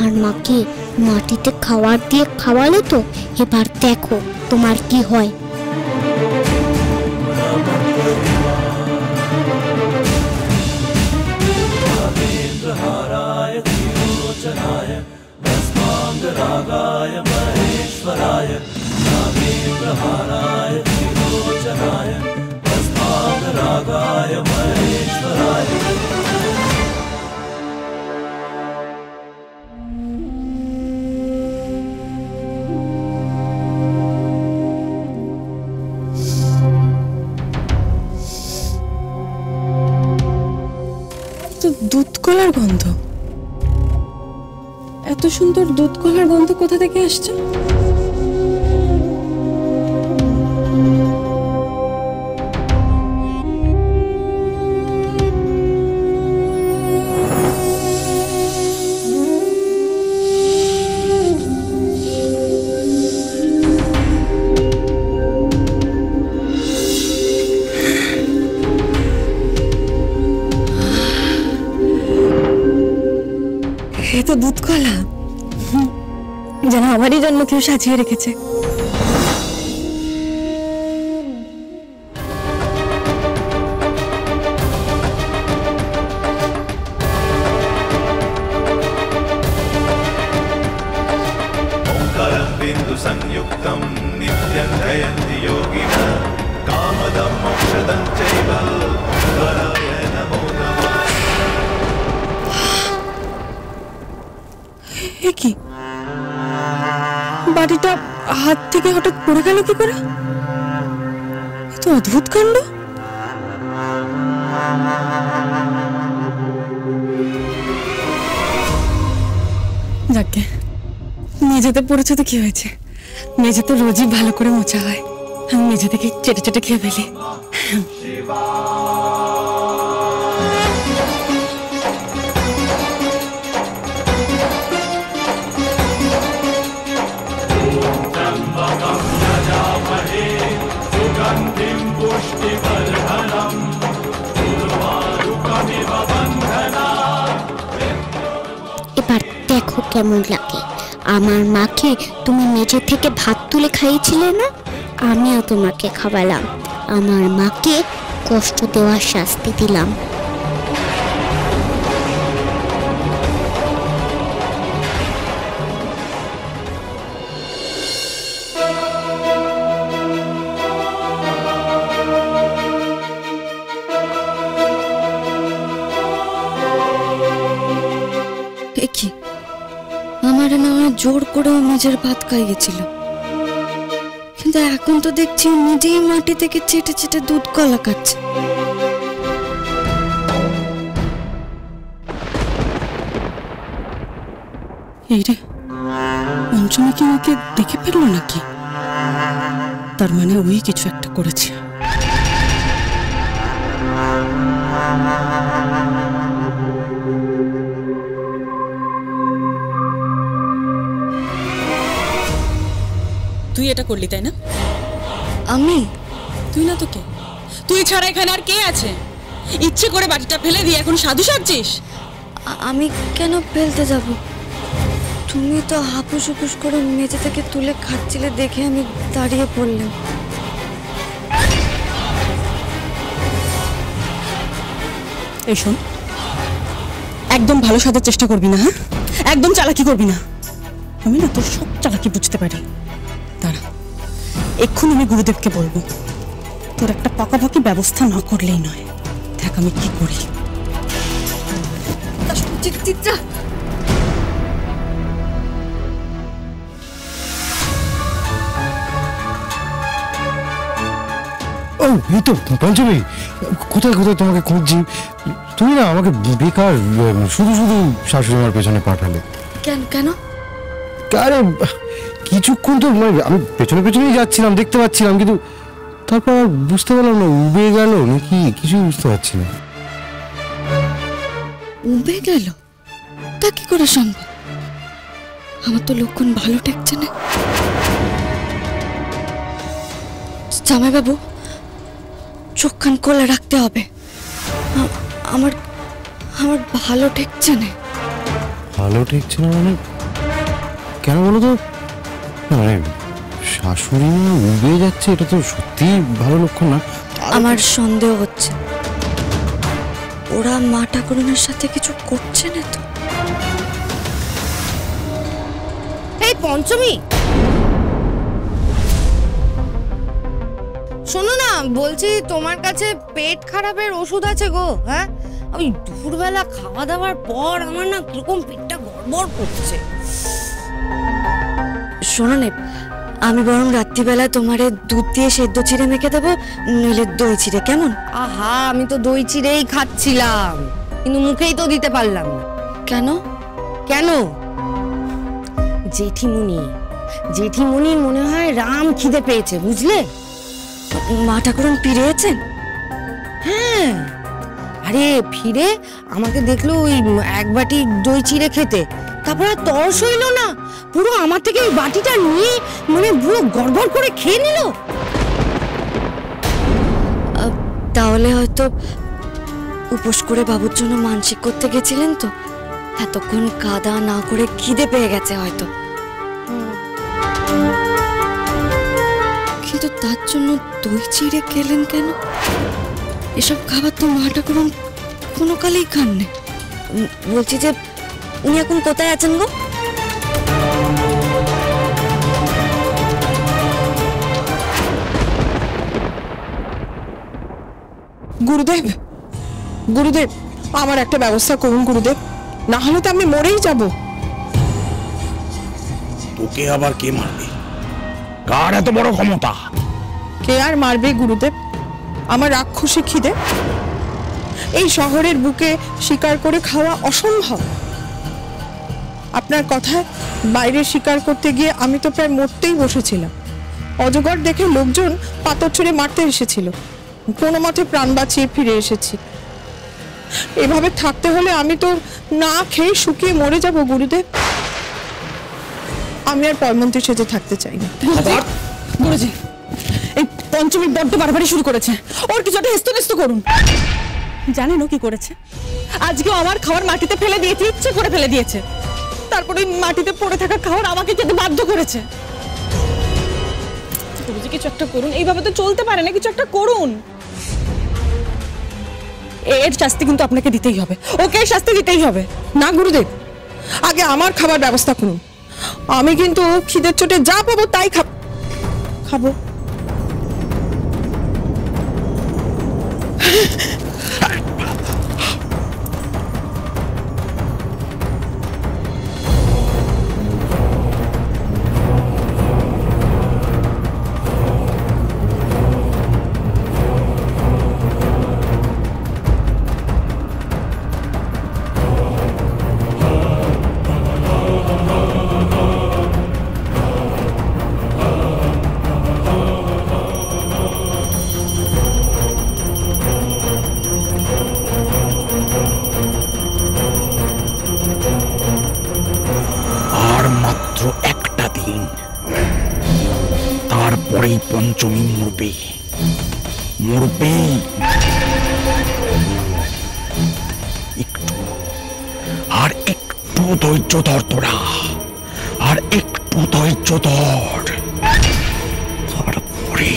আমার মাকে মাটিতে খাবার দিয়ে খাওয়ালে তো, এবার দেখো তোমার কি হয়। দুধ কলার গন্ধ, এত সুন্দর দুধ কলার গন্ধ কোথা থেকে আসছে? এ তো দুধ কলা, যেন আমারই জন্য কেউ সাজিয়ে রেখেছে। ओंकारं बिंदु संयुक्तं नित्यं ध्यायन्ति योगिनः कामदं मोक्षदं चैव ओंकाराय नमो नमः। কি বাড়িটা হাত থেকে হঠাৎ পড়ে গেল কি করে? এ তো অদ্ভুত কাণ্ড। যাকে মেঝেতে পড়েছে তো কি হয়েছে, মেঝে তো রোজই ভালো করে মোছা হয়, আমি মেঝে থেকে চেটে চেটে খেয়ে ফেলি। এবার দেখো কেমন লাগে। আমার মাকে তুমি মেঝে থেকে ভাত তুলে খাইয়েছিলে না, আমিও তোমাকে খাওয়ালাম। আমার মাকে কষ্ট দেওয়ার শাস্তি দিলাম। কি আমার না জোর করে মেঝের ভাত খাইয়েছিল, কিন্তু এখন তো দেখছি নিজেই মাটি থেকে চেটে চেটে দুধ কলা খাচ্ছে। এই রে, পঞ্চমী কি ওকে দেখে ফেললো নাকি? তার মানে ওই কিছু একটা করেছে। তুই এটা করলি তাই না? আমি? তুই না তো কে? তুই ছাড়া এখানে আর কে আছে? ইচ্ছে করে বাটিটা ফেলে দিয়ে এখন সাধু সাজছিস? আমি কেন ফেলতে যাব? তুমি তো হাপুস হুপুস করে মেঝে থেকে তুলে খাচ্ছিলে দেখে আমি দাঁড়িয়ে পড়লাম। এই শোন, একদম ভালো সাজার চেষ্টা করবি না, হ্যাঁ? একদম চালাকি করবি না। আমি না তোর সব চালাকি বুঝতে পারি। দাঁড়া, এক্ষুনি আমি গুরুদেবকে বলবো। তোর একটা পাকাপাকি ব্যবস্থা না করলেই নয়। দেখ আমি কি করি। চিত্রা, ও এই তো পঞ্চমী, কোথায় কোথায় তোমাকে খুঁজছি। তুমি না আমাকে বেকার শুধু শুধু শাশুড়ি মার পেছনে পাঠালে। কেন কেন? আরে কিছুক্ষণ তো আমি পেছনে পেছনেই যাচ্ছিলাম, দেখতে পাচ্ছিলাম, কিন্তু তারপর বুঝতে পারলাম না উবে গেল নাকি কিছুই বুঝতে পারছি না। উবে গেল? তা কি করে সম্ভব? আমার তো লক্ষণ ভালো ঠেকছে না। জামাইবাবু, চোখ কান খোলা রাখতে হবে। আমার আমার ভালো ঠেকছে না। ভালো ঠেকছে না মানে? কেন বলো তো? মানে শাশুড়ি মা উবে যাচ্ছে, এটা তো সত্যি ভালো লক্ষণ না। আমার সন্দেহ হচ্ছে ওরা মা ঠাকুরনের সাথে কিছু করছে না তো। এই পঞ্চমী, শোনো না, বলছি তোমার কাছে পেট খারাপের ওষুধ আছে গো? হ্যাঁ, ওই দুপুরবেলা খাওয়া দাওয়ার পর আমার না কিরকম পেটটা গড়বড় করছে। শোনো না, আমি বরং রাত্রিবেলা তোমারে দুধ দিয়ে সেদ্ধ চিড়ে মেখে দেবো, নইলে দই চিড়ে, কেমন? আহা, আমি তো দই চিড়েই খাচ্ছিলাম, কিন্তু মুখেই তো দিতে পারলাম না। কেন? কেন? জেঠিমুনির মনে হয় রাম খিদে পেয়েছে, বুঝলে? মা ঠাকুরন ফিরেছেন? হ্যাঁ, আরে ফিরে আমাকে দেখলো ওই এক বাটি দই চিড়ে খেতে, তারপর আর তর্স হইল না, পুরো আমার থেকে ওই বাটিটা নিয়ে মানে পুরো গড়বড় করে খেয়ে নিল। তাহলে হয়তো উপোস করে বাবুর জন্য মানসিক করতে গেছিলেন, তো এতক্ষণ কাদা না করে খিদে পেয়ে গেছে হয়তো। কিন্তু তার জন্য দই চিড়ে খেলেন কেন? এসব খাবার তো মা ঠাকুরন কোনো কালেই খান না। বলছি যে উনি এখন কোথায় আছেন গো? গুরুদেব, গুরুদেব, আমার একটা ব্যবস্থা করুন গুরুদেব, না হলে তো আমি মরেই যাব। তোকে আবার কে মারবে? কার এত বড় ক্ষমতা? কে আর মারবে গুরুদেব? আমার রাক্ষসী খিদে। এই শহরের বুকে শিকার করে খাওয়া অসম্ভব। আপনার কথায় বাইরে শিকার করতে গিয়ে আমি তো প্রায় মরতেই বসেছিলাম। অজগর দেখে লোকজন পাথর ছুঁড়ে মারতে এসেছিল, কোনো মতে প্রাণ বাঁচিয়ে ফিরে এসেছি। এভাবে থাকতে হলে আমি তো না খেয়ে শুকিয়ে মরে যাব গুরুদেব। আমি আর পরমন্ত্রী সেজে থাকতে চাই না। গুরুজি, এই পঞ্চমী বড্ড বারবারই শুরু করেছে, ওর কিছু একটা হেস্তনেস্ত করুন। জানেন ও কি করেছে? আজকে আমার খাবার মাটিতে ফেলে দিয়েছে, ইচ্ছে করে ফেলে দিয়েছে, তারপরে ওই মাটিতে পড়ে থাকা খাবার আমাকে খেতে বাধ্য করেছে। গুরুজি কিছু একটা করুন, এইভাবে তো চলতে পারে না, কিছু একটা করুন। এর শাস্তি কিন্তু আপনাকে দিতেই হবে, ওকে শাস্তি দিতেই হবে। না গুরুদেব, আগে আমার খাবার ব্যবস্থা করুন। আমি কিন্তু খিদের চোটে যা পাবো তাই খাবো। তারপরেই পঞ্চমী মরবে, মরবে। একটু আর একটু ধৈর্য ধর তোরা, আর একটু ধৈর্য ধর, তারপরে